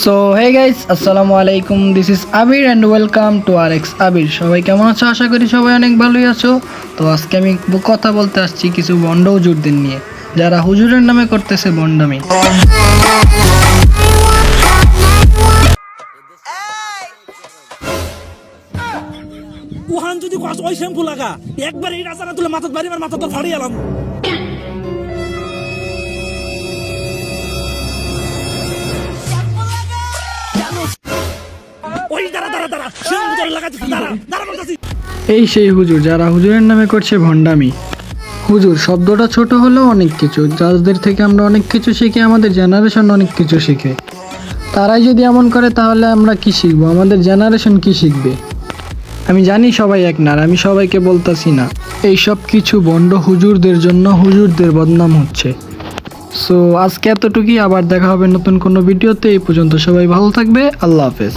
So hey guys, আসসালামু আলাইকুম। This is Abir and welcome to RX Abir. সবাই কেমন আছো? আশা করি সবাই অনেক ভালোই আছো। তো আজকে আমি কথা বলতে আসছি কিছু ভণ্ড হুজুরদের নিয়ে, যারা হুজুরের নামে করতেছে ভণ্ডামি। উহান যদি কস ওই শ্যাম্পু লাগা একবার এই রাজারা তুলে মাথাত বাড়ি মাথা তোর ফাড়ি এলাম। ওই দাঁড়া দাঁড়া দাঁড়া শ্যাম্পু তোর লাগাচ্ছি, দাঁড়া দাঁড়া বলতেছি। এই সেই হুজুর যারা হুজুরের নামে করছে ভণ্ডামি। হুজুর শব্দটা ছোট হলেও অনেক কিছু, যাদের থেকে আমরা অনেক কিছু শিখি, আমাদের জেনারেশন অনেক কিছু শিখে। তারাই যদি এমন করে তাহলে আমরা কি শিখবো? আমাদের জেনারেশন কি শিখবে? আমি জানি সবাই এক না, আর আমি সবাইকে বলতাছি না। এই সব কিছু ভণ্ড হুজুরদের জন্য হুজুরদের বদনাম হচ্ছে। সো আজকে এতটুকুই, আবার দেখা হবে নতুন কোনো ভিডিওতে। এই পর্যন্ত সবাই ভালো থাকবে। আল্লাহ হাফেজ।